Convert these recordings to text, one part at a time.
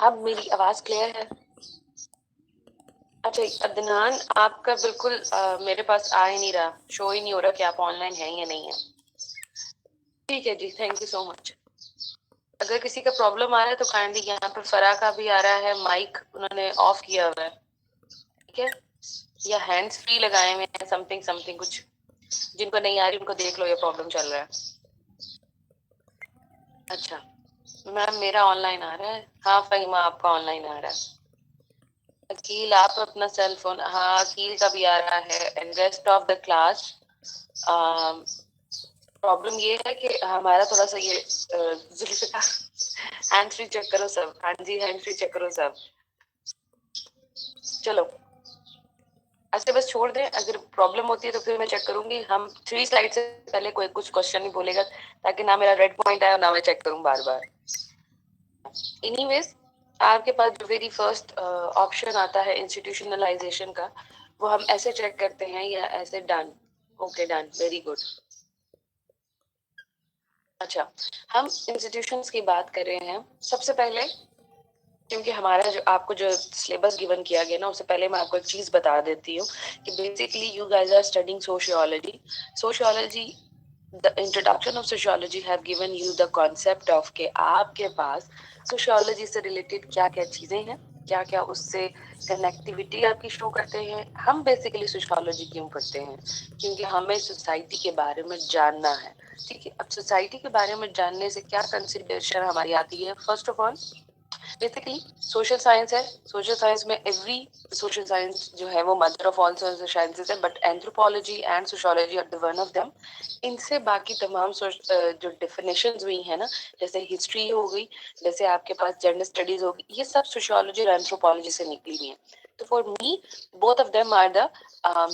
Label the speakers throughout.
Speaker 1: अब मेरी आवाज क्लियर है? अच्छा अदनान, आपका बिल्कुल मेरे पास आ ही नहीं रहा, शो ही नहीं हो रहा कि आप ऑनलाइन हैं या नहीं है। ठीक है जी, थैंक यू सो मच। अगर किसी का प्रॉब्लम आ रहा है तो काइंडली, यहाँ पर फरा का भी आ रहा है, माइक उन्होंने ऑफ किया हुआ है, ठीक है, या हैंड्स फ्री लगाए हुए हैं, समथिंग समथिंग कुछ। जिनको नहीं आ रही उनको देख लो, ये प्रॉब्लम चल रहा है। अच्छा मैम, मेरा ऑनलाइन आ रहा है। हाँ फहीमा, आपका ऑनलाइन आ रहा है। अकील, आप अपना सेल फोन, हाँ अकील का भी आ रहा है, and rest of the class. Problem ये है कि हमारा थोड़ा सा ये जुल्फिका, हैंड फ्री चेक करो सब। हाँ जी, हैंड फ्री चेक करो सब। चलो अच्छा, बस छोड़ दें, अगर प्रॉब्लम होती है तो फिर मैं चेक करूंगी। हम 3 स्लाइड से पहले कोई कुछ क्वेश्चन नहीं बोलेगा, ताकि ना मेरा रेड पॉइंट आए और ना मैं चेक करूं बार बार। एनीवेज, आपके पास जो वेरी फर्स्ट ऑप्शन आता है इंस्टीट्यूशनलाइजेशन का, वो हम ऐसे चेक करते हैं या ऐसे? Done, okay done, very good. अच्छा, हम इंस्टीट्यूशंस की बात कर रहे हैं सबसे पहले। क्योंकि हमारा जो आपको जो सिलेबस गिवन किया गया ना, उससे पहले मैं आपको एक चीज बता देती हूँ कि basically you guys are studying sociology. Sociology, the introduction of sociology have given you the concept of के आपके पास सोशियोलॉजी से रिलेटेड क्या क्या चीजें हैं, क्या क्या उससे कनेक्टिविटी आपकी शो करते हैं। हम बेसिकली सोशियोलॉजी क्यों पढ़ते हैं? क्योंकि हमें सोसाइटी के बारे में जानना है। ठीक है, अब सोसाइटी के बारे में जानने से क्या कंसिडरेशन हमारी आती है? First of all, basically social science है। सोशल साइंस में एवरी सोशल साइंस जो है वो mother of all social sciences है, but anthropology and sociology are the one of them. इनसे बाकी तमाम जो डेफिनेशंस हुई है ना, जैसे हिस्ट्री हो गई, जैसे आपके पास जेंडर स्टडीज होगी, ये सब सोशियोलॉजी और एंथ्रोपोलॉजी से निकली हुई है। तो for me, both of them are the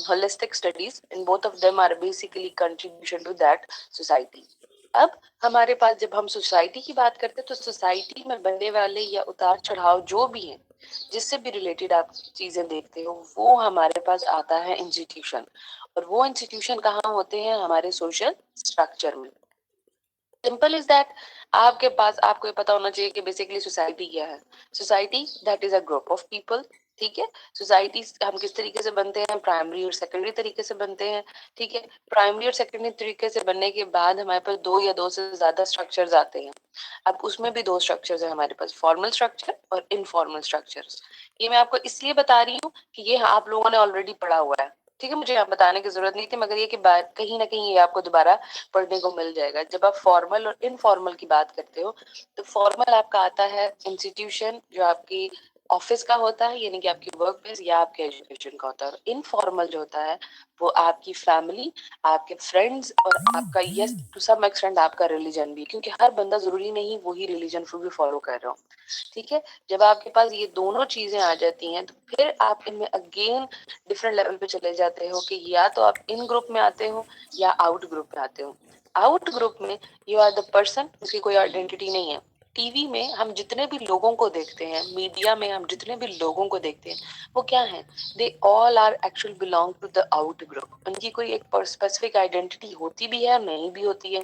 Speaker 1: holistic studies, and both of them are basically contribution to that society. अब हमारे पास जब हम सोसाइटी की बात करते हैं, तो सोसाइटी में बनने वाले या उतार चढ़ाव जो भी है, जिससे भी रिलेटेड आप चीजें देखते हो, वो हमारे पास आता है इंस्टीट्यूशन। और वो इंस्टीट्यूशन कहाँ होते हैं? हमारे सोशल स्ट्रक्चर में। सिंपल इज दैट, आपके पास आपको ये पता होना चाहिए कि बेसिकली सोसाइटी क्या है। Society that is a group of people. ठीक है, सोसाइटी हम किस तरीके से बनते हैं? प्राइमरी और सेकेंडरी तरीके से बनते हैं। ठीक है, प्राइमरी और सेकेंडरी तरीके से बनने के बाद हमारे पास दो या दो से ज्यादा स्ट्रक्चर्स आते हैं। अब उसमें भी दो स्ट्रक्चर्स है हमारे पास, फॉर्मल स्ट्रक्चर और इनफॉर्मल स्ट्रक्चर्स। ये मैं आपको इसलिए बता रही हूँ कि ये आप लोगों ने ऑलरेडी पढ़ा हुआ है। ठीक है, मुझे यहाँ बताने की जरूरत नहीं थी, मगर ये कि कहीं ना कहीं ये आपको दोबारा पढ़ने को मिल जाएगा। जब आप फॉर्मल और इनफॉर्मल की बात करते हो, तो फॉर्मल आपका आता है इंस्टीट्यूशन जो आपकी ऑफिस का होता है, यानी कि आपकी वर्क प्लेस या आपके एजुकेशन का होता है। इनफॉर्मल जो होता है वो आपकी फैमिली, आपके फ्रेंड्स, और आपका यस टू सम एक्सटेंड आपका रिलीजन भी, क्योंकि हर बंदा जरूरी नहीं वही रिलीजन भी फॉलो कर रहा हो। ठीक है, जब आपके पास ये दोनों चीजें आ जाती हैं, तो फिर आप इनमें अगेन डिफरेंट लेवल पे चले जाते हो कि या तो आप इन ग्रुप में आते हो या आउट ग्रुप में आते हो। आउट ग्रुप में यू आर द पर्सन, उसकी कोई आइडेंटिटी नहीं है। टीवी में हम जितने भी लोगों को देखते हैं, मीडिया में हम जितने भी लोगों को देखते हैं, वो क्या है? They all are actually belong to the out group. उनकी कोई एक स्पेसिफिक आइडेंटिटी होती भी है और नहीं भी होती है।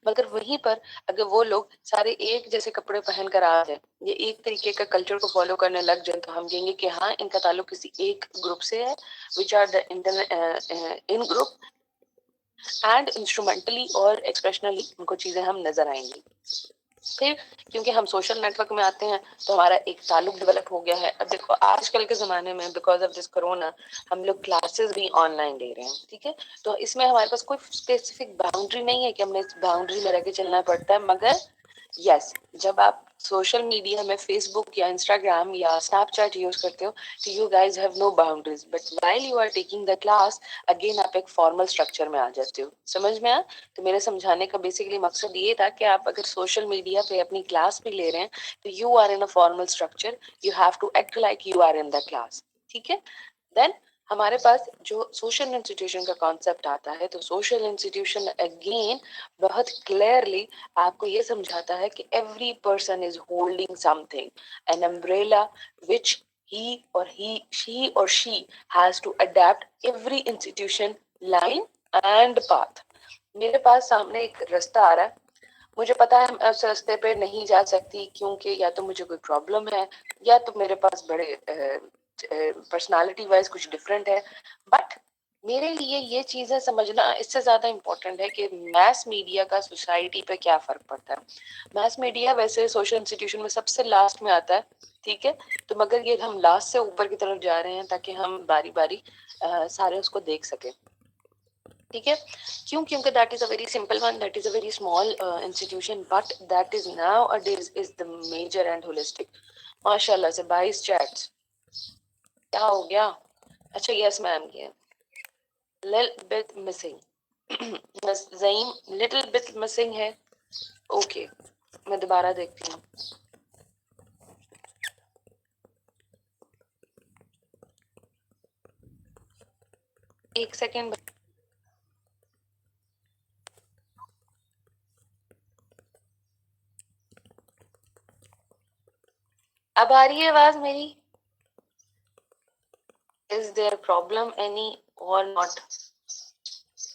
Speaker 1: मगर वहीं पर अगर वो लोग सारे एक जैसे कपड़े पहन कर आ जाए, ये एक तरीके का कल्चर को फॉलो करने लग जाए, तो हम कहेंगे कि हाँ, इनका ताल्लुक किसी एक ग्रुप से है, which are the in group, and instrumentally और एक्सप्रेशनली उनको चीजें हम नजर आएंगी। फिर क्योंकि हम सोशल नेटवर्क में आते हैं, तो हमारा एक ताल्लुक डेवलप हो गया है। अब देखो, आजकल के जमाने में बिकॉज ऑफ दिस कोरोना, हम लोग क्लासेस भी ऑनलाइन ले रहे हैं। ठीक है, तो इसमें हमारे पास कोई स्पेसिफिक बाउंड्री नहीं है कि हमें इस बाउंड्री में रह के चलना पड़ता है। मगर यस, जब आप सोशल मीडिया में फेसबुक या इंस्टाग्राम या स्नैपचैट यूज करते हो, तो you guys have no boundaries, but while you are taking the class, again आप एक फॉर्मल स्ट्रक्चर में आ जाते हो। समझ में आया? तो मेरे समझाने का बेसिकली मकसद ये था कि आप अगर सोशल मीडिया पे अपनी क्लास भी ले रहे हैं, तो you are in a formal structure, you have to act like you are in the class. ठीक है, देन हमारे पास जो सोशल इंस्टीट्यूशन का कॉन्सेप्ट आता है, तो सोशल इंस्टीट्यूशन अगेन बहुत क्लियरली आपको ये समझाता है कि every person is holding something, an umbrella which he or she has to adapt every institution line and path. मेरे पास सामने एक रास्ता आ रहा है, मुझे पता है मैं उस रास्ते पे नहीं जा सकती क्योंकि या तो मुझे कोई प्रॉब्लम है या तो मेरे पास बड़े पर्सनालिटी वाइज कुछ डिफरेंट है। बट मेरे लिए ये चीजें समझना इससे ज्यादा इम्पोर्टेंट है कि मैस मीडिया का सोसाइटी पे क्या फर्क पड़ता है। मैस मीडिया वैसे सोशल इंस्टीट्यूशन में सबसे लास्ट में आता है, ठीक है, तो मगर ये हम लास्ट से ऊपर की तरफ जा रहे हैं ताकि हम बारी बारी सारे उसको देख सके, ठीक है। क्यों? क्योंकि that is a very simple one, that is a very small institution, but that is nowadays is the major and holistic. माशाल्लाह से 22 चैट्स। क्या हो गया? अच्छा यस मैम, ये little bit missing. Zaeem little bit missing है। Okay, मैं दोबारा देखती हूँ। एक सेकेंड। अब आ रही है आवाज मेरी? इज देयर प्रॉब्लम एनी और not?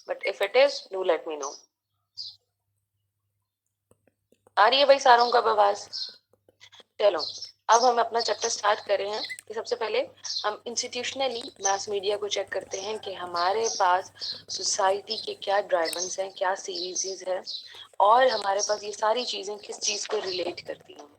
Speaker 1: But if it is do let me know. आ रही है भाई सारों का आवाज? चलो, अब हम अपना चैप्टर स्टार्ट कर रहे हैं कि सबसे पहले हम इंस्टीट्यूशनली मास मीडिया को चेक करते हैं कि हमारे पास सोसाइटी के क्या ड्राइवर्स हैं, क्या सीरीज है, और हमारे पास ये सारी चीजें किस चीज को रिलेट करती हैं।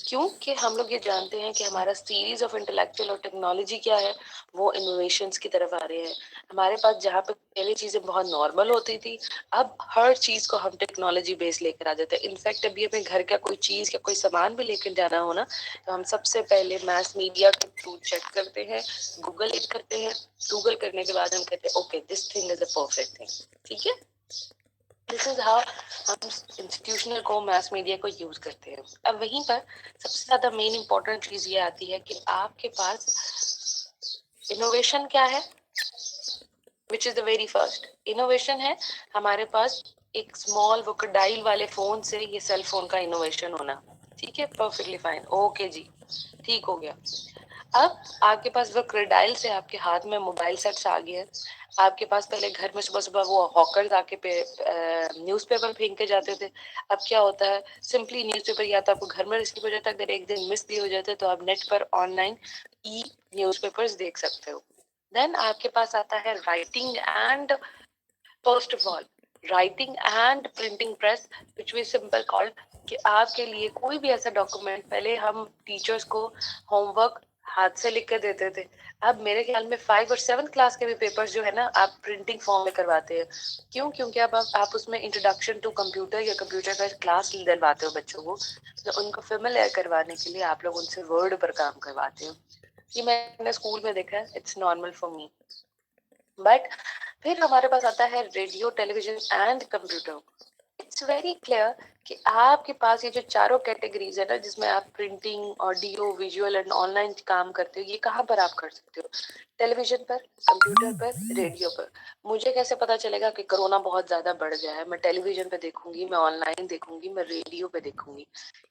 Speaker 1: क्योंकि हम लोग ये जानते हैं कि हमारा सीरीज ऑफ इंटेलेक्चुअल और टेक्नोलॉजी क्या है, वो इनोवेशंस की तरफ आ रहे हैं। हमारे पास जहाँ पे पहले चीजें बहुत नॉर्मल होती थी, अब हर चीज को हम टेक्नोलॉजी बेस लेकर आ जाते हैं। इनफैक्ट अभी हमें घर का कोई चीज या कोई सामान भी लेकर जाना हो ना, तो हम सबसे पहले मास मीडिया के थ्रू चेक करते हैं, गूगल इट करते हैं। गूगल करने के बाद हम कहते हैं okay this thing is a perfect thing, ठीक है। दिस इज हाउ हम इंस्टीट्यूशनल को मास मीडिया को यूज करते हैं। अब वहीं पर सबसे ज्यादा मेन इंपॉर्टेंट चीज ये आती है कि आपके पास इनोवेशन क्या है, which is the very first innovation है हमारे पास एक स्मॉल वोकडाइल वाले फोन से ये सेल फोन का इनोवेशन होना, ठीक है, परफेक्टली फाइन, ओके जी, ठीक हो गया। अब आपके पास वो क्रेडाइल से आपके हाथ में मोबाइल सेट्स आ गए हैं। आपके पास पहले घर में सुबह सुबह वो हॉकर्स आके पे न्यूज़पेपर फेंक के जाते थे। अब क्या होता है, सिंपली न्यूज़पेपर या तो आपको घर में रिसीव हो जाता है, अगर एक दिन मिस भी हो जाते तो आप नेट पर ऑनलाइन ई न्यूज़पेपर्स देख सकते हो। देन आपके पास आता है writing and, first of all writing and printing press, which we simple called, कि आपके लिए कोई भी ऐसा डॉक्यूमेंट, पहले हम टीचर्स को होमवर्क हाथ से लिख कर देते थे। अब मेरे ख्याल में 5 और 7 क्लास के भी पेपर्स जो है ना, आप प्रिंटिंग फॉर्म में करवाते हैं। क्यों? क्योंकि अब आप उसमें इंट्रोडक्शन टू कंप्यूटर या कंप्यूटर का क्लास दिलवाते हो बच्चों को, तो उनको फेमिलियर करवाने के लिए आप लोग उनसे वर्ड पर काम करवाते हो। ये मैंने स्कूल में देखा है, it's normal for me. But फिर हमारे पास आता है radio, television and computer. It's very clear कि आपके पास ये जो चारों कैटेगरीज है ना, जिसमें आप printing, audio, visual and online काम करते हो, ये कहाँ पर आप कर सकते हो? टेलीविजन पर, कंप्यूटर पर, रेडियो पर। मुझे कैसे पता चलेगा कि कोरोना बहुत ज्यादा बढ़ गया है? मैं टेलीविजन पे देखूंगी, मैं ऑनलाइन देखूंगी, मैं रेडियो पे देखूंगी।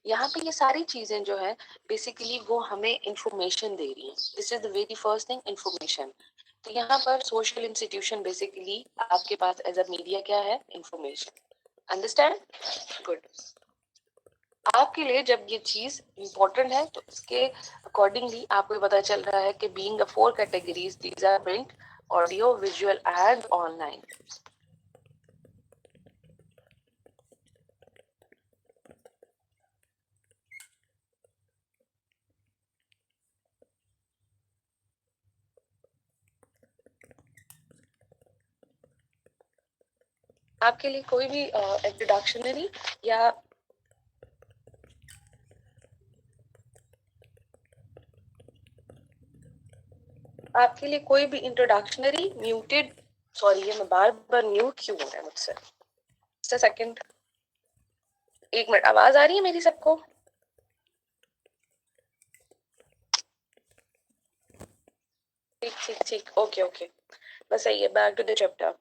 Speaker 1: यहाँ पे ये सारी चीजें जो है बेसिकली वो हमें इंफॉर्मेशन दे रही हैं। This is the very first thing, information. तो यहाँ पर सोशल इंस्टीट्यूशन बेसिकली आपके पास एज अ मीडिया क्या है? इंफॉर्मेशन। अंडरस्टैंड? गुड। आपके लिए जब ये चीज इंपॉर्टेंट है तो इसके अकॉर्डिंगली आपको पता चल रहा है कि being the 4 categories, these are print, audio, visual and online. आपके लिए कोई भी इंट्रोडक्शनरी या आपके लिए कोई भी इंट्रोडक्शनरी म्यूटेड, सॉरी ये मैं बार बार म्यूट क्यों हो रहा है मुझसे? जस्ट अ सेकंड, एक मिनट, आवाज आ रही है मेरी सबको? ठीक ठीक ठीक, ओके ओके, बस सही है। Back to the chapter.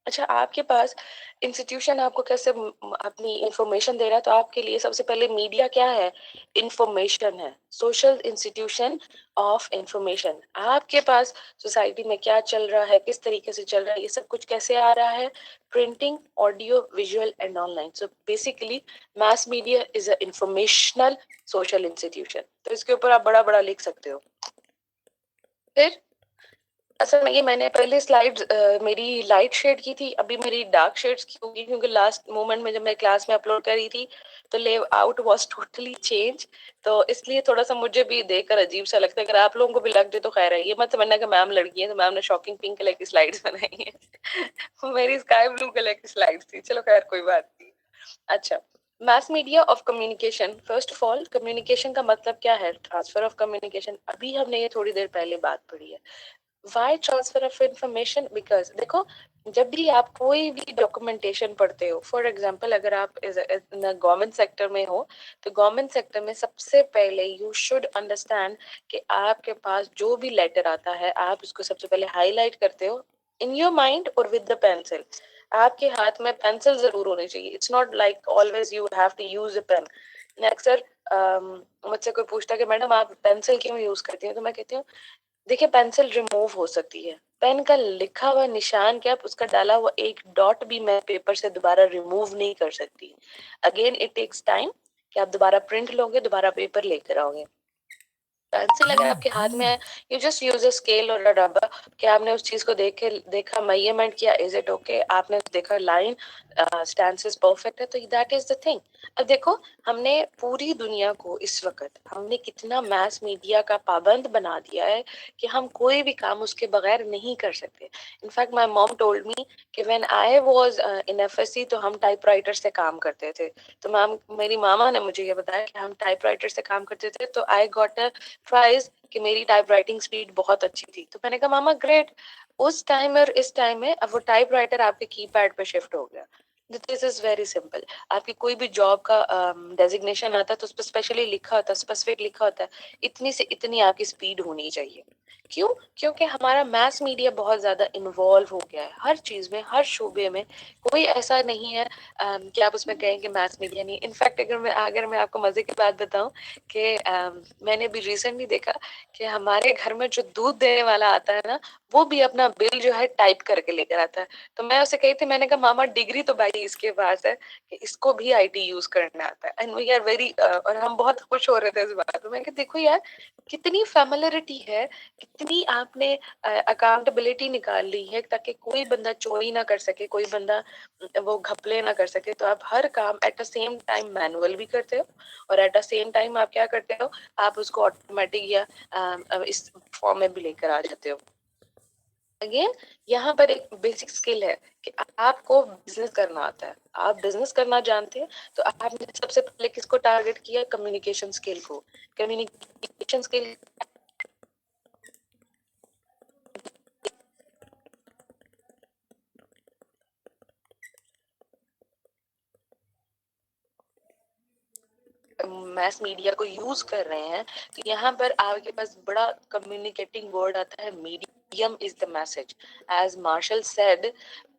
Speaker 1: अच्छा, आपके पास इंस्टीट्यूशन आपको कैसे अपनी इंफॉर्मेशन दे रहा है, तो आपके लिए सबसे पहले मीडिया क्या है? इंफॉर्मेशन है, सोशल इंस्टीट्यूशन ऑफ इंफॉर्मेशन। आपके पास सोसाइटी में क्या चल रहा है, किस तरीके से चल रहा है, ये सब कुछ कैसे आ रहा है? Printing, audio, visual and online. So basically mass media is a informational social institution. तो इसके ऊपर आप बड़ा बड़ा लिख सकते हो। फिर असल में ये मैंने पहले स्लाइड मेरी लाइट शेड की थी, अभी मेरी डार्क शेड्स की होगी, क्योंकि लास्ट मोमेंट में जब मैं क्लास में अपलोड करी थी तो लेआउट वाज टोटली चेंज। तो इसलिए थोड़ा सा मुझे भी देखकर अजीब सा लगता है। अगर आप लोगों को भी लग जाए तो खैर है, ये मत समझना कि मैम लड़की है तो मैम ने शॉकिंग पिंक कलर की स्लाइड्स बनाई है। मेरी स्काई ब्लू कलर की स्लाइड्स थी। चलो खैर कोई बात नहीं। अच्छा, mass media of communication. First of all, communication का मतलब क्या है? Transfer of communication. अभी हमने ये थोड़ी देर पहले बात पढ़ी है। Why transfer of information? Because देखो, जब भी आप कोई भी डॉक्यूमेंटेशन पढ़ते हो, फॉर एग्जांपल अगर आप गवर्नमेंट सेक्टर में हो, तो गवर्नमेंट सेक्टर में सबसे पहले यू शुड अंडरस्टैंड कि आपके पास जो भी लेटर आता है आप उसको सबसे पहले हाईलाइट करते हो इन योर माइंड और विद द पेंसिल। आपके हाथ में पेंसिल जरूर होनी चाहिए। It's not like always you have to use a pen. अक्सर मुझसे कोई पूछता है कि मैडम आप पेंसिल क्यों यूज करती हैं, तो मैं कहती हूँ देखिए पेंसिल रिमूव हो सकती है, पेन का लिखा हुआ निशान क्या उसका डाला हुआ एक डॉट भी मैं पेपर से दोबारा रिमूव नहीं कर सकती। अगेन इट टेक्स टाइम कि आप दोबारा प्रिंट लोगे, दोबारा पेपर लेकर आओगे। पेंसिल अगर आपके हाथ में है, you just use a scale और अ रबर कि आपने उस चीज को देखा, मेजरमेंट किया, इज इट ओके, आपने देखा लाइन स्टैंसेस परफेक्ट है, तो दैट इज द थिंग। अब देखो, हमने पूरी दुनिया को इस वक्त हमने कितना मास मीडिया का पाबंद बना दिया है कि हम कोई भी काम उसके बगैर नहीं कर सकते। In fact my mom told me कि when I was in FSc तो हम टाइपराइटर से काम करते थे। तो मैम, मेरी मामा ने मुझे ये बताया कि हम टाइपराइटर से काम करते थे, तो आई गॉट अ प्राइज कि मेरी टाइप राइटिंग स्पीड बहुत अच्छी थी। तो मैंने कहा मामा ग्रेट। उस टाइम और इस टाइम में अब वो टाइप राइटर आपके कीपैड पे शिफ्ट हो गया। This is very simple. आपकी कोई भी जॉब का डेजिग्नेशन आता है तो उस पर स्पेशली लिखा होता है, स्पेसिफिक लिखा होता है इतनी से इतनी आपकी स्पीड होनी चाहिए। क्यों? क्योंकि हमारा मास मीडिया बहुत ज्यादा इन्वॉल्व हो गया है हर चीज में, हर शोबे में। कोई ऐसा नहीं है कि आप उसमें कहें कि मास मीडिया नहीं। इनफैक्ट अगर मैं आपको मजे की बात बताऊं कि मैंने भी रिसेंटली देखा कि हमारे घर में जो दूध देने वाला आता है ना, वो भी अपना बिल जो है टाइप करके लेकर आता है। तो मैं उसे कही थी, मैंने कहा मामा डिग्री तो भाई इसके पास है कि इसको भी आईटी यूज करना आता है, एंड वी आर वेरी, और हम बहुत खुश हो रहे थे इस बात में। मैं कहा देखो यार, कितनी फेमिलरिटी है, कितनी आपने अकाउंटेबिलिटी निकाल ली है ताकि कोई बंदा चोरी ना कर सके, कोई बंदा वो घपले ना कर सके। तो आप हर काम eight the same time manual भी करते हो और एट द सेम टाइम आप क्या करते हो, आप उसको ऑटोमेटिक या इस फॉर्म में भी लेकर आ जाते हो। अगेन, यहाँ पर एक बेसिक स्किल है कि आपको बिजनेस करना आता है, आप बिजनेस करना जानते हैं। तो आपने सबसे पहले किसको टारगेट किया? कम्युनिकेशन स्किल को। कम्युनिकेशन स्किल मैस मीडिया को यूज कर रहे हैं, तो यहाँ पर आपके पास बड़ा कम्युनिकेटिंग वर्ड आता है, medium is the message. As Marshall said,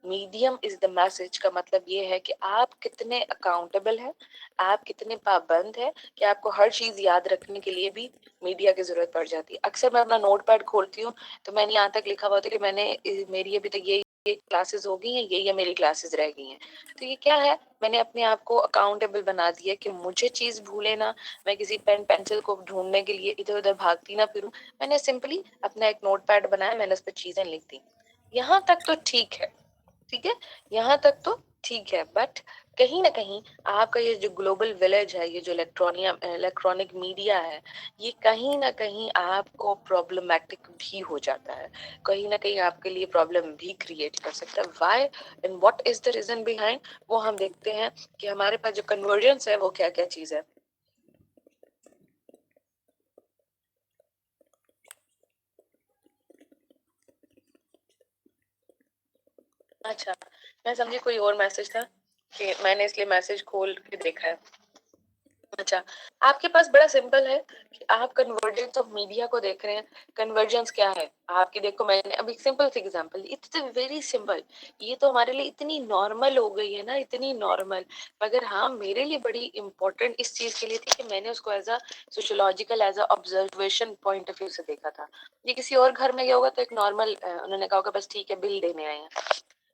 Speaker 1: medium is the message का मतलब ये है कि आप कितने अकाउंटेबल हैं, आप कितने पाबंद हैं कि आपको हर चीज याद रखने के लिए भी मीडिया की जरूरत पड़ जाती है। अक्सर मैं अपना नोटपैड खोलती हूँ तो मैंने यहाँ तक लिखा हुआ था कि मेरी अभी तक ये क्लासेस हो गई हैं, ये मेरी क्लासेस रह गई हैं। तो ये क्या है, मैंने अपने आप को अकाउंटेबल बना दिया कि मुझे चीज भूले ना, मैं किसी पेन पेंसिल को ढूंढने के लिए इधर उधर भागती ना फिरूं। मैंने सिंपली अपना एक नोटपैड बनाया, मैंने उस पर चीजें लिख दी। यहाँ तक तो ठीक है, ठीक है, यहाँ तक तो ठीक है। बट कहीं ना कहीं आपका ये जो ग्लोबल विलेज है, ये जो इलेक्ट्रॉनिक मीडिया है, ये कहीं ना कहीं आपको प्रॉब्लमेटिक भी हो जाता है, कहीं ना कहीं आपके लिए प्रॉब्लम भी क्रिएट कर सकता है। Why and what is the reason behind, वो हम देखते हैं कि हमारे पास जो कन्वर्जेंस है वो क्या क्या चीज है। अच्छा, मैं समझी कोई और मैसेज था कि मैंने इसलिए मैसेज खोल के देखा है। अच्छा, आपके पास बड़ा सिंपल है कि आप कन्वर्जेंस ऑफ मीडिया को देख रहे हैं। कन्वर्जेंस क्या है आपकी? देखो मैंने अभी सिंपल सी एग्जांपल, इट्स वेरी सिंपल। ये तो हमारे लिए इतनी नॉर्मल हो गई है ना, इतनी नॉर्मल, मगर हाँ मेरे लिए बड़ी इंपॉर्टेंट इस चीज के लिए थी कि मैंने उसको as a sociological, as a observation point of view से देखा था। ये किसी और घर में गया होगा तो एक नॉर्मल, उन्होंने कहा होगा बस ठीक है बिल देने आए हैं।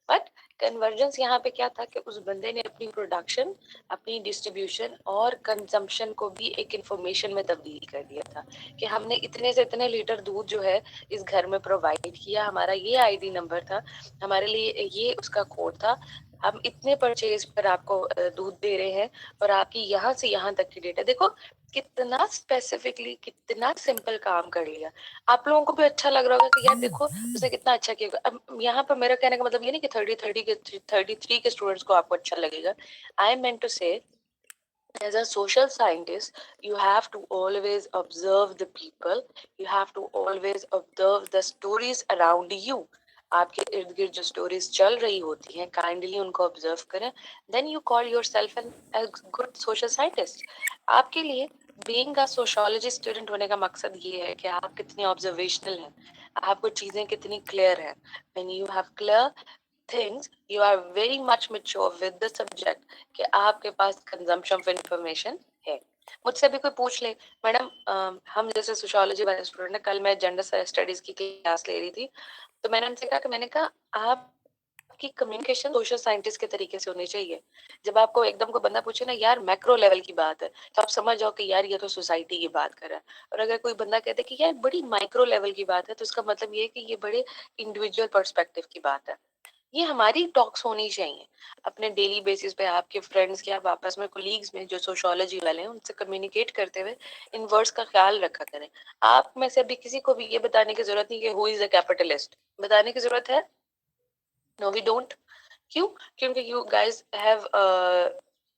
Speaker 1: बट कन्वर्जेंस यहाँ पे क्या था कि उस बंदे ने अपनी प्रोडक्शन, अपनी डिस्ट्रीब्यूशन और कंजम्पशन को भी एक इंफॉर्मेशन में तब्दील कर दिया था कि हमने इतने से इतने लीटर दूध जो है इस घर में प्रोवाइड किया, हमारा ये आईडी नंबर था, हमारे लिए ये उसका कोड था, हम इतने परचेज पर आपको दूध दे रहे हैं और आपकी यहाँ से यहाँ तक की डेटा। देखो कितना स्पेसिफिकली, कितना सिंपल काम कर लिया। आप लोगों को भी अच्छा लग रहा होगा कि यार देखो उसने कितना अच्छा किया। अब यहाँ पर मेरा कहने का मतलब ये नहीं कि 33 के स्टूडेंट्स को आपको अच्छा लगेगा। आई मेंट टू से as a social scientist you have to always observe the people, you have to always observe the stories around you। आपके इर्द गिर्द जो स्टोरीज चल रही होती हैं काइंडली उनको ऑब्जर्व करें, then you call yourself an good social scientist. आपके लिए बीइंग अ सोशियोलॉजी स्टूडेंट होने का मकसद ये है कि आप कितनी ऑब्जर्वेशनल हैं, आपको चीजें कितनी क्लियर हैं। When you have clear things you are very much mature with the subject कि आपके पास कंजम्पशन ऑफ इंफॉर्मेशन है। मुझसे भी कोई पूछ ले, मैडम हम जैसे सोशियोलॉजी वाले स्टूडेंट है, कल मैं जेंडर स्टडीज की क्लास ले रही थी, तो मैंने उनसे कहा कि मैंने कहा आपकी कम्युनिकेशन सोशल साइंटिस्ट के तरीके से होनी चाहिए। जब आपको एकदम को बंदा पूछे ना यार मैक्रो लेवल की बात है, तो आप समझ जाओ कि यार ये तो सोसाइटी की बात कर रहा है। और अगर कोई बंदा कहते कि यार बड़ी माइक्रो लेवल की बात है, तो उसका मतलब ये है कि ये बड़े इंडिविजुअल पर्सपेक्टिव की बात है। ये हमारी टॉक्स होनी चाहिए अपने डेली बेसिस पे, आपके फ्रेंड्स के, आप आपस में कोलीग्स में जो सोशियोलॉजी वाले हैं उनसे कम्युनिकेट करते हुए इन वर्ड्स का ख्याल रखा करें। आप में से अभी किसी को भी ये बताने की जरूरत नहीं कि हु इज अ कैपिटलिस्ट, बताने की जरूरत है? No we don't. क्यों? क्योंकि you guys have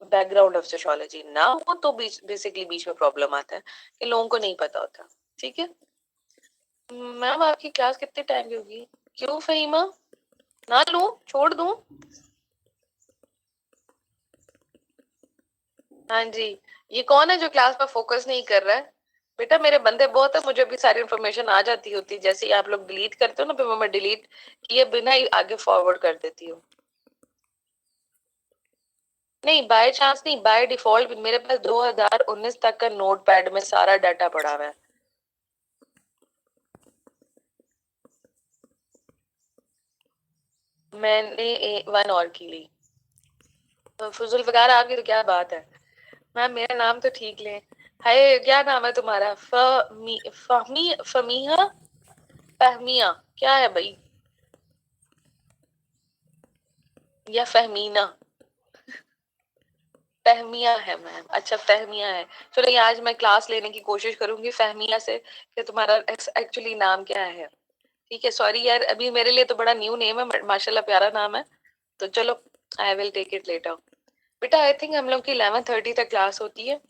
Speaker 1: background of sociology ना हो तो बेसिकली बीच में प्रॉब्लम आता है कि लोगों को नहीं पता होता। ठीक है मैम, आपकी क्लास कितने टाइम की होगी? क्यों फहीमा, ना लूं, छोड़ दूं? हाँ जी। ये कौन है जो क्लास पर फोकस नहीं कर रहा है? बेटा मेरे बंदे बहुत है, मुझे भी सारी इन्फॉर्मेशन आ जाती होती, जैसे ही आप लोग डिलीट करते हो ना, फिर मैं डिलीट किए बिना ही आगे फॉरवर्ड कर देती हूँ। नहीं बाय चांस नहीं, बाय डिफॉल्ट मेरे पास 2019 तक का नोट पैड में सारा डाटा पड़ा हुआ है। मैंने वन और की ली। तो फजुल वगैरह आपकी तो क्या बात है। मैम मेरा नाम तो ठीक ले। हाय क्या नाम है तुम्हारा? फहमी, फमीहा, फहमिया, क्या है भाई? या फहमीना? फहमिया है मैम, अच्छा फहमिया है। चलो ये आज मैं क्लास लेने की कोशिश करूंगी फहमिया से कि तुम्हारा एक्चुअली नाम क्या है। ठीक है, सॉरी यार अभी मेरे लिए तो बड़ा न्यू नेम है, माशाल्लाह प्यारा नाम है। तो चलो I will take it later. बेटा आई थिंक हम लोग की 11:30 तक क्लास होती है,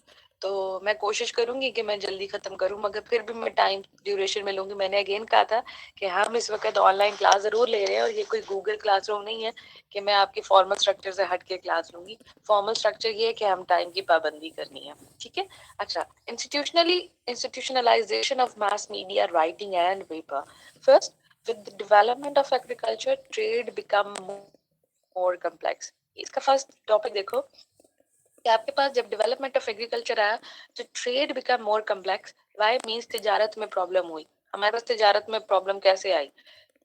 Speaker 1: तो मैं कोशिश करूंगी कि मैं जल्दी खत्म करूं, मगर फिर भी मैं टाइम ड्यूरेशन में लूंगी। मैंने अगेन कहा था कि हम इस वक्त ऑनलाइन क्लास जरूर ले रहे हैं और ये कोई गूगल क्लासरूम नहीं है कि मैं आपकी फॉर्मल स्ट्रक्चर से हट के क्लास लूंगी। फॉर्मल स्ट्रक्चर ये है कि हम टाइम की पाबंदी करनी है। ठीक है। अच्छा, institutionalization of mass media writing and paper. First, with the development of agriculture trade become more complex। इसका फर्स्ट टॉपिक देखो कि आपके पास जब डेवलपमेंट ऑफ एग्रीकल्चर आया तो trade become more complex. Why means तिजारत में प्रॉब्लम हुई। हमारे पास तिजारत में प्रॉब्लम कैसे आई?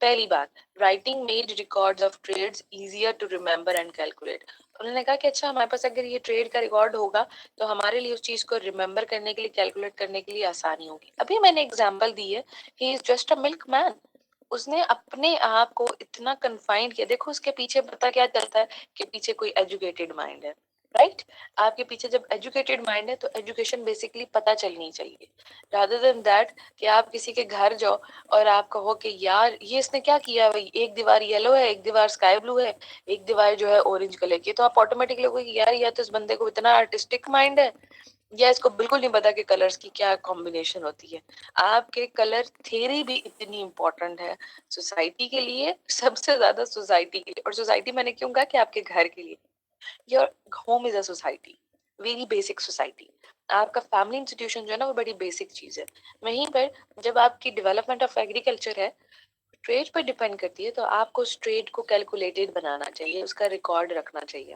Speaker 1: पहली बात, writing made records of trades easier to remember and calculate. उन्होंने कहा कि अच्छा हमारे पास अगर ये ट्रेड का रिकॉर्ड होगा तो हमारे लिए उस चीज को रिमेम्बर करने के लिए, कैलकुलेट करने के लिए आसानी होगी। अभी मैंने एग्जांपल दी है, he is just a milk man. उसने अपने आप को इतना कन्फाइंड किया। देखो उसके पीछे पता क्या चलता है कि पीछे कोई एजुकेटेड माइंड है, राइट? आपके पीछे जब एजुकेटेड माइंड है तो एजुकेशन बेसिकली पता चलनी चाहिए, रादर देन दैट कि आप किसी के घर जाओ और आप कहो कि यार ये इसने क्या किया भाई, एक दीवार येलो है, एक दीवार स्काई ब्लू है, एक दीवार जो है ऑरेंज कलर की, तो आप ऑटोमेटिकली लोगोगे यार या तो इस बंदे को इतना आर्टिस्टिक माइंड है या इसको बिल्कुल नहीं पता कि कलर्स की क्या कॉम्बिनेशन होती है। आपके कलर थ्योरी भी इतनी इंपॉर्टेंट है सोसाइटी के लिए, सबसे ज्यादा सोसाइटी के लिए। और सोसाइटी मैंने क्यों कहा कि आपके घर के लिए। Your home is a society, very basic society. आपका फैमिली इंस्टीट्यूशन जो है ना वो बड़ी बेसिक चीज है। वहीं पर जब आपकी डेवलपमेंट ऑफ एग्रीकल्चर है, ट्रेड पर डिपेंड करती है, तो आपको उस ट्रेड को कैलकुलेटेड बनाना चाहिए, उसका रिकॉर्ड रखना चाहिए।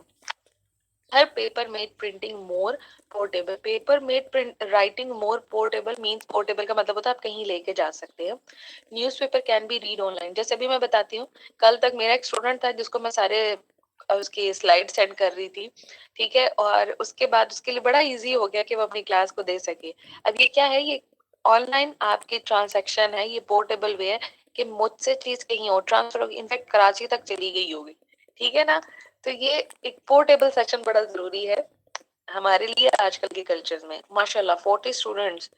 Speaker 1: हर paper made printing more portable, paper made print writing more portable means, portable का मतलब होता है आप कहीं लेके जा सकते हैं। Newspaper can be read online, जैसे अभी मैं बताती हूँ, कल तक मेरा एक स्टूडेंट था जिसको मैं सारे उसकी स्लाइड सेंड कर रही थी, ठीक है, और उसके बाद उसके लिए बड़ा इजी हो गया कि वो अपनी क्लास को दे सके। अब ये क्या है, ये ऑनलाइन आपकी ट्रांजैक्शन है, ये पोर्टेबल वे है कि मुझसे चीज कहीं और ट्रांसफर होगी, इनफैक्ट कराची तक चली गई होगी, ठीक है ना। तो ये एक पोर्टेबल सेक्शन बड़ा जरूरी है हमारे लिए आजकल के कल्चर में। माशाल्लाह 40 स्टूडेंट्स,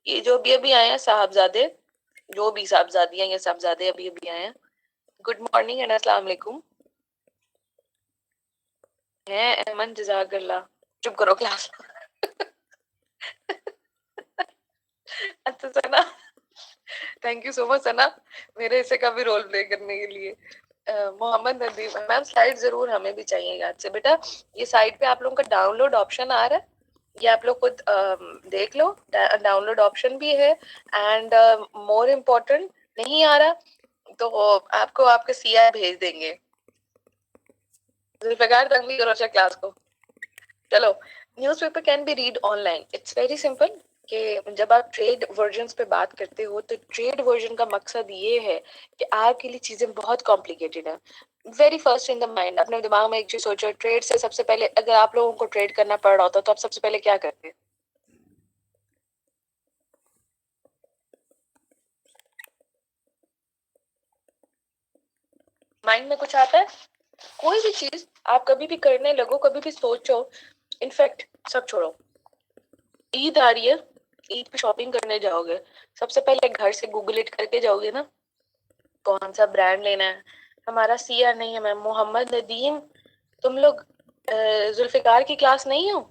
Speaker 1: ये जो अभी अभी आए हैं साहबजादे, जो भी साहबजादियां या साहबजादे अभी अभी आए हैं, गुड मॉर्निंग एंड अस्सलाम वालेकुम। है अहमद जजाकल्ला, चुप करो क्लास। अच्छा सना, थैंक यू सो मच सना मेरे हिस्से का भी रोल प्ले करने के लिए। मोहम्मद नदीम मैम, स्लाइड जरूर हमें भी चाहिए याद से बेटा। ये साइट पे आप लोगों का डाउनलोड ऑप्शन आ रहा है, ये आप लोग खुद देख लो, डाउनलोड ऑप्शन भी है। एंड मोर इम्पोर्टेंट, नहीं आ रहा तो आपको आपके सीआर भेज देंगे। जुल्फिकार तंग नहीं करो अच्छा क्लास को। चलो, newspaper can be read online, it's very simple कि जब आप ट्रेड वर्जन्स पे बात करते हो तो ट्रेड वर्जन का मकसद ये है कि आपके लिए चीजें बहुत कॉम्प्लिकेटेड है। Very first in the mind, अपने दिमाग में एक चीज सोचो, ट्रेड से सबसे पहले अगर आप लोगों को ट्रेड करना पड़ रहा होता तो आप सबसे पहले क्या करते? माइंड में कुछ आता है? कोई भी चीज आप कभी भी करने लगो, कभी भी सोचो, इनफैक्ट सब छोड़ो, ईद आ रही है, ईद पे शॉपिंग करने जाओगे, सबसे पहले घर से गूगल इट करके जाओगे ना, कौन सा ब्रांड लेना है। हमारा सीआर नहीं है मैम, मोहम्मद नदीम, तुम लोग जुल्फिकार की क्लास नहीं हो?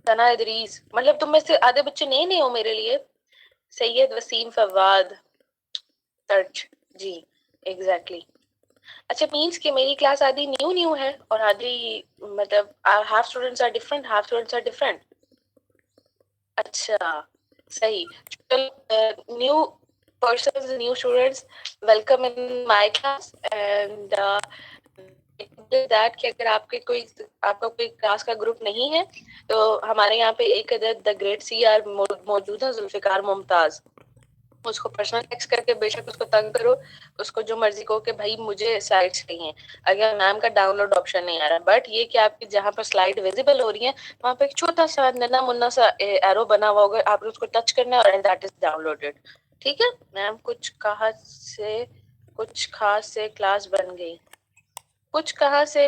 Speaker 1: सना इदरीस, मतलब तुम में से आधे बच्चे नए नए हो मेरे लिए। सैयद वसीम फवाद, सर्च, जी, एग्जैक्टली exactly. अच्छा, मीन्स कि मेरी क्लास आधी न्यू न्यू है और आधी, मतलब half students are different, half students are different. अच्छा, सही। चलो, new persons, new students, welcome in my class and that कि अगर आपके कोई, आपका कोई क्लास का ग्रुप नहीं है तो हमारे यहाँ पे एक अदद द ग्रेट सी आर मौजूद है, जुल्फिकार मुमताज। उसको पर्सनल टेक्स्ट करके बेशक उसको तंग करो, उसको जो मर्जी कहो कि भाई मुझे स्लाइड्स चाहिए। अगर मैम का डाउनलोड ऑप्शन नहीं आ रहा, बट ये कि आपकी जहाँ पर स्लाइड विजिबल हो रही है वहां पे एक छोटा सा नन्ना मुन्ना सा एरो बना हुआ होगा, आपने उसको टच करना है और दैट इज डाउनलोडेड। ठीक है मैम, कुछ खास से क्लास बन गई, कुछ कहाँ से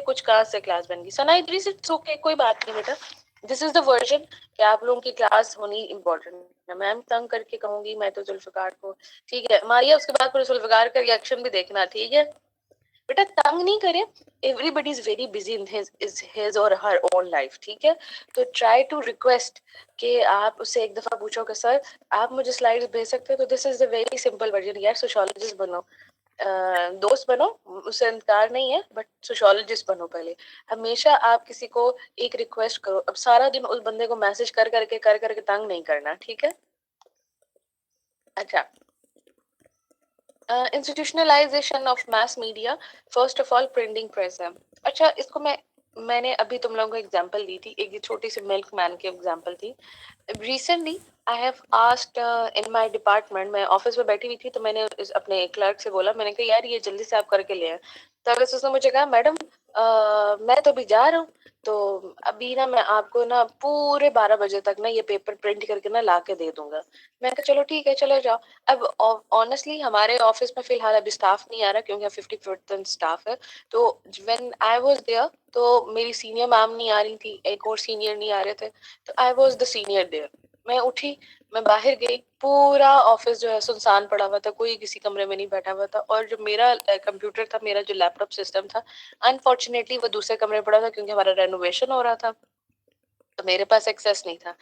Speaker 1: क्लास बन गई। सना इधरी से ओके, कोई बात नहीं बेटा, दिस इज द वर्जन कि आप लोगों की क्लास होनी इम्पोर्टेंट है। मैम तंग करके कहूंगी मैं तो जुल्फिकार को, ठीक है मारिया, उसके बाद फिर जुल्फिकार का रिएक्शन भी देखना, ठीक है बेटा, तंग नहीं करे। Everybody is very busy in his और हर ओन लाइफ, ठीक है। तो ट्राई टू रिक्वेस्ट कि आप उससे एक दफा पूछो कि सर आप मुझे स्लाइड्स भेज सकते हो, तो this is the very simple version. यार सोशियोलॉजिस्ट बनो, दोस्त बनो, उससे इनकार नहीं है, बट सोशियोलॉजिस्ट बनो पहले। हमेशा आप किसी को एक रिक्वेस्ट करो, अब सारा दिन उस बंदे को मैसेज कर करके तंग नहीं करना, ठीक है। अच्छा, institutionalization of mass media, first of all printing press है। अच्छा, इसको मैंने अभी तुम लोगों को एग्जांपल दी थी, एक छोटी सी मिल्क मैन की एग्जांपल थी। Recently I have asked in my department, मैं ऑफिस में बैठी हुई थी तो मैंने अपने क्लर्क से बोला, मैंने कहा यार ये जल्दी से आप करके ले आए। तो अगर उसने मुझे कहा मैडम मैं तो अभी जा रहा हूँ, तो अभी ना मैं आपको ना पूरे 12 बजे तक ना ये पेपर प्रिंट करके ना ला के दे दूंगा। मैं कहा चलो ठीक है, चले जाओ। अब ऑनेस्टली हमारे ऑफिस में फिलहाल अभी स्टाफ नहीं आ रहा क्योंकि 50% स्टाफ है। तो व्हेन आई वाज देयर तो मेरी सीनियर मैम नहीं आ रही थी, एक और सीनियर नहीं आ रहे थे, तो I was the senior there. मैं उठी, मैं बाहर गई, पूरा ऑफिस जो है सुनसान पड़ा हुआ था, कोई किसी कमरे में नहीं बैठा हुआ था, और जो मेरा कंप्यूटर था, मेरा जो लैपटॉप सिस्टम था, अनफॉर्चुनेटली वो दूसरे कमरे में पड़ा था क्योंकि हमारा रेनोवेशन हो रहा था, तो मेरे पास एक्सेस नहीं था।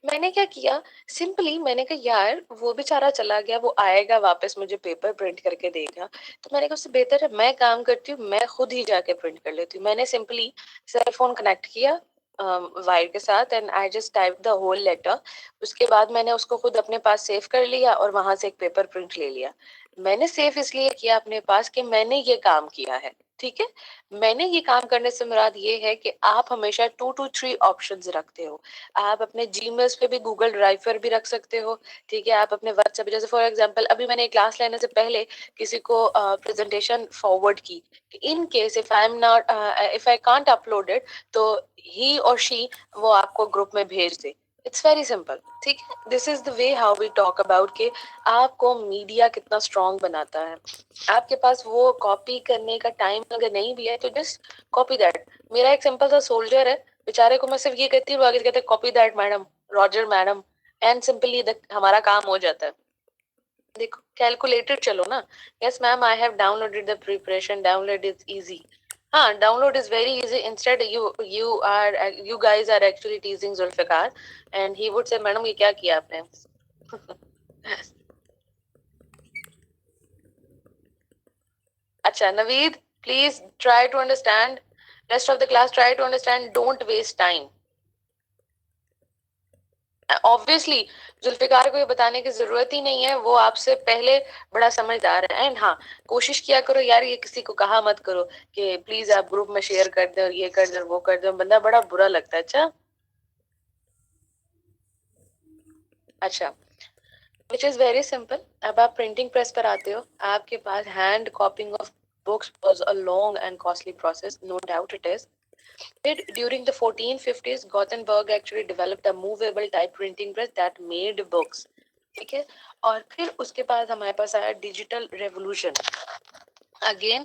Speaker 1: मैंने क्या किया, सिंपली मैंने कहा यार वो बेचारा चला गया, वो आएगा वापस मुझे पेपर प्रिंट करके देगा, तो मैंने कहा उससे बेहतर है मैं काम करती हूँ, मैं खुद ही जाके प्रिंट कर लेती हूँ। मैंने सिंपली सेल फोन कनेक्ट किया, वायर के साथ and I just type the whole letter. उसके बाद मैंने उसको खुद अपने पास सेव कर लिया और वहां से एक पेपर प्रिंट ले लिया। मैंने सेव इसलिए किया अपने पास कि मैंने ये काम किया है, ठीक है। मैंने ये काम करने से मुराद ये है कि आप हमेशा 2 to 3 ऑप्शंस रखते हो। आप अपने जीमेल्स पे भी गूगल ड्राइव पर भी रख सकते हो, ठीक है। आप अपने व्हाट्सएप, जैसे फॉर एग्जांपल अभी मैंने क्लास लेने से पहले किसी को प्रेजेंटेशन फॉरवर्ड की, in case if I am not, if I can't upload it, तो ही और शी वो आपको ग्रुप में भेज दे। इट्स वेरी सिंपल, ठीक है। This is the way how we talk about कि आपको मीडिया कितना स्ट्रांग बनाता है। आपके पास वो कॉपी करने का टाइम अगर नहीं भी है तो जस्ट कॉपी दैट। मेरा एक सिंपल सा सोल्जर है, बेचारे को मैं सिर्फ ये कहती हूँ, आगे कहते copy that madam, roger madam, and simply हमारा काम हो जाता है। देखो कैलकुलेटेड चलो ना। Yes ma'am, I have downloaded the preparation, download is easy. हाँ, download is very easy. Instead you guys are actually teasing Zulfiqar and he would say madam ये क्या किया आपने। अच्छा Naveed, please try to understand, rest of the class try to understand, don't waste time. Obviously Zulfiqar को ये बताने की जरूरत ही नहीं है, वो आपसे पहले बड़ा समझदार है। एंड हाँ, कोशिश किया करो यार, ये किसी को कहा मत करो कि प्लीज आप ग्रुप में शेयर कर दे और ये कर दे वो कर दे, बंदा बड़ा बुरा लगता है। अच्छा अच्छा, विच इज वेरी सिंपल। अब आप प्रिंटिंग प्रेस पर आते हो, आपके पास hand copying of books was a long and costly process, no doubt it is. During the 1450s, Gothenburg actually developed a movable type printing press that made books. ठीक है। और फिर उसके बाद हमारे पास आया डिजिटल रेवोल्यूशन। अगेन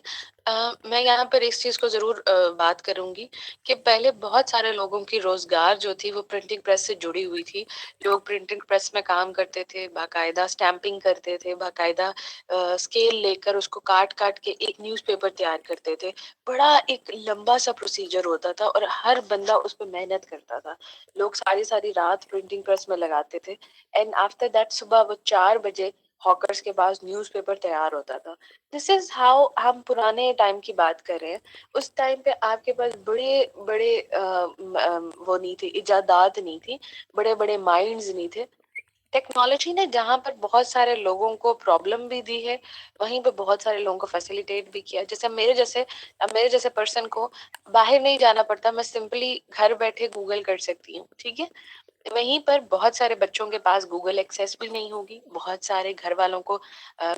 Speaker 1: मैं यहाँ पर इस चीज को जरूर बात करूंगी कि पहले बहुत सारे लोगों की रोजगार जो थी वो प्रिंटिंग प्रेस से जुड़ी हुई थी। लोग प्रिंटिंग प्रेस में काम करते थे, बाकायदा स्टैंपिंग करते थे, बाकायदा स्केल लेकर उसको काट काट के एक न्यूज़पेपर तैयार करते थे। बड़ा एक लंबा सा प्रोसीजर होता था और हर बंदा उस पर मेहनत करता था। लोग सारी सारी रात प्रिंटिंग प्रेस में लगाते थे एंड आफ्टर दैट सुबह वो 4 बजे हॉकर्स के पास न्यूज़पेपर तैयार होता था। दिस इज हाउ हम पुराने टाइम की बात कर रहे हैं। उस टाइम पे आपके पास बड़े बड़े वो नहीं थे, इजादात नहीं थी, बड़े बड़े माइंड्स नहीं थे। टेक्नोलॉजी ने जहां पर बहुत सारे लोगों को प्रॉब्लम भी दी है, वहीं पे बहुत सारे लोगों को फैसिलिटेट भी किया। जैसे मेरे जैसे पर्सन को बाहर नहीं जाना पड़ता, मैं सिंपली घर बैठे गूगल कर सकती हूँ, ठीक है। वहीं पर बहुत सारे बच्चों के पास गूगल एक्सेस भी नहीं होगी, बहुत सारे घर वालों को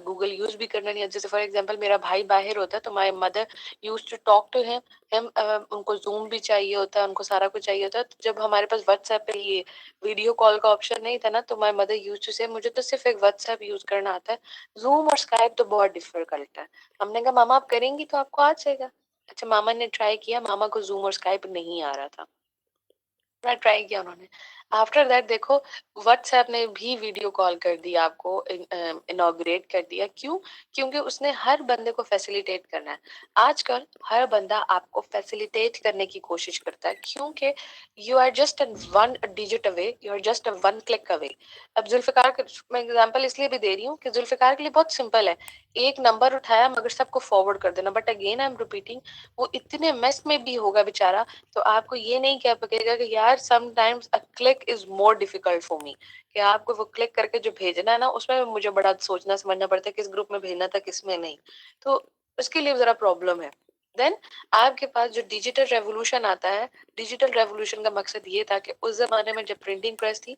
Speaker 1: गूगल यूज भी करना नहीं है। जैसे फॉर एग्जांपल मेरा भाई बाहर होता है तो my mother use to talk to him him उनको जूम भी चाहिए होता है, उनको सारा कुछ चाहिए होता है। तो जब हमारे पास व्हाट्सएप पे ये वीडियो कॉल का ऑप्शन नहीं था ना, तो माय मदर यूज टू से मुझे तो सिर्फ एक व्हाट्सएप यूज करना आता है, जूम और स्काइप तो बहुत डिफिकल्ट है। हमने कहा मामा आप करेंगी तो आपको आ जाएगा। अच्छा, मामा ने ट्राई किया, मामा को जूम और स्काइप नहीं आ रहा था, पूरा ट्राई किया उन्होंने। आफ्टर दैट देखो, व्हाट्सएप ने भी वीडियो कॉल कर दिया, आपको इनॉग्रेट कर दिया। क्यों? क्योंकि उसने हर बंदे को फैसिलिटेट करना है। आजकल हर बंदा आपको फैसिलिटेट करने की कोशिश करता है, क्योंकि you are just one digit away, you are just one click away. अब जुल्फिकार मैं एग्जांपल इसलिए भी दे रही हूँ कि जुल्फिकार के लिए बहुत सिंपल है, एक नंबर उठाया मगर सबको फॉरवर्ड कर देना। But again I am repeating, वो इतने मेस में भी होगा बेचारा, तो आपको ये नहीं कह पाएगा कि यार sometimes a click is more difficult for me, कि आपको वो क्लिक करके जो भेजना है ना, उसमें मुझे बड़ा सोचना समझना पड़ता है किस ग्रुप में भेजना था किस में नहीं। तो उसके लिए जरा प्रॉब्लम है। देन आपके पास जो डिजिटल रेवोल्यूशन आता है, डिजिटल रेवोल्यूशन का मकसद ये था कि उस जमाने में जब प्रिंटिंग प्रेस थी,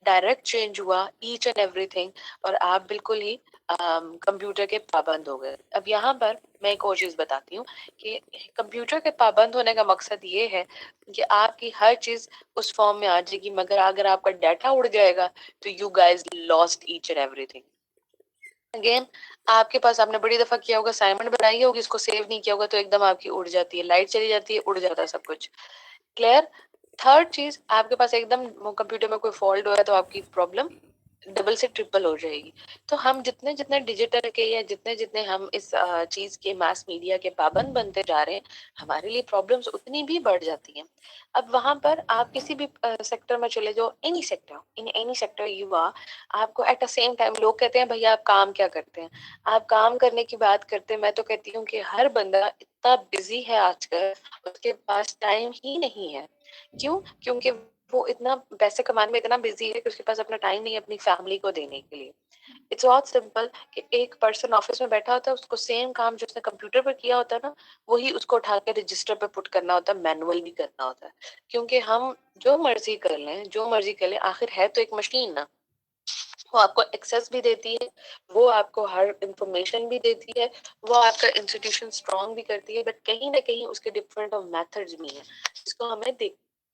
Speaker 1: डायरेक्ट चेंज हुआ ईच एंड एवरीथिंग, और आप बिल्कुल ही कंप्यूटर के पाबंद हो गए। अब यहाँ पर मैं एक और चीज बताती हूँ कि कंप्यूटर के पाबंद होने का मकसद ये है कि आपकी हर चीज उस फॉर्म में आ जाएगी, मगर अगर आपका डाटा उड़ जाएगा तो you guys lost each and everything. Again आपके पास, आपने बड़ी दफा किया होगा, असाइनमेंट बनाई होगी, इसको सेव नहीं किया होगा तो एकदम आपकी उड़ जाती है, लाइट चली जाती है, उड़ जाता है सब कुछ। क्लियर? थर्ड चीज, आपके पास एकदम कंप्यूटर में कोई फॉल्ट हो है तो आपकी प्रॉब्लम डबल से ट्रिपल हो जाएगी। तो हम जितने जितने डिजिटल के या जितने जितने हम इस चीज के मास मीडिया के पाबंद बनते जा रहे हैं, हमारे लिए प्रॉब्लम्स उतनी भी बढ़ जाती हैं। अब वहां पर आप किसी भी सेक्टर में चले जाओ, any sector, in any sector you are, आपको एट द सेम टाइम लोग कहते हैं भैया आप काम क्या करते हैं, आप काम करने की बात करते हैं। मैं तो कहती हूँ कि हर बंदा इतना बिजी है आजकल, उसके पास टाइम ही नहीं है। क्यों? क्योंकि वो इतना पैसे कमाने में इतना बिजी है कि उसके पास अपना टाइम नहीं है अपनी फैमिली को देने के लिए। इट्स बहुत सिंपल कि एक पर्सन ऑफिस में बैठा होता है, उसको सेम काम जो उसने कंप्यूटर पर किया होता है ना, वही उसको उठा के रजिस्टर पे पुट करना होता है, मैनुअल भी करना होता है। क्योंकि हम जो मर्जी कर लें, जो मर्जी कर लें, आखिर है तो एक मशीन ना। वो आपको एक्सेस भी देती है, वो आपको हर इंफॉर्मेशन भी देती है, वो आपका इंस्टीट्यूशन स्ट्रांग भी करती है, बट कहीं ना कहीं उसके डिफरेंट ऑफ मेथड्स भी हैं जिसको हमें देख